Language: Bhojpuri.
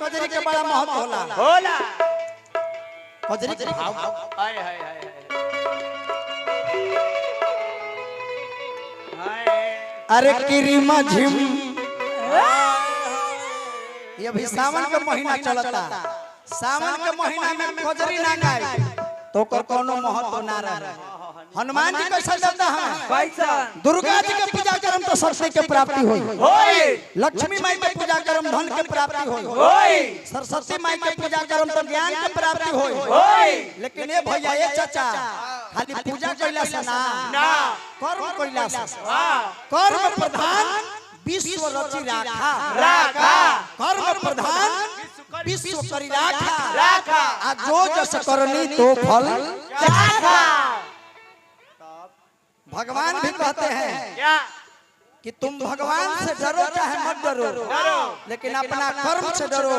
कजरी के बड़ा महत्व होला होला कजरी के भाव हाय हाय हाय हाय अरे किरीमा झिम ये अभी सावन का महीना चलता सावन के महीना में कजरी ना गाए तो कर कोनो महत्व ना रहे हनुमान जी कैसा जाता है कैसा दुर्गा जी के पूजा करम तो शक्ति के प्राप्ति होई होई लक्ष्मी माई के पूजा करम धन के प्राप्ति होई होई सरस्वती माई के पूजा करम तो ज्ञान के प्राप्ति होई होई लेकिन ये भैया ये चाचा खाली पूजा कइला से ना कर्म कइला से हां कर्म प्रधान विश्व रचि राखा राखा कर्म प्रधान विश्व करी राखा राखा आ जो जस करनी तो फल चाखा भगवान भी कहते हैं क्या कि तुम भगवान से डरो चाहे मत डरो डरो लेकिन अपना कर्म से डरो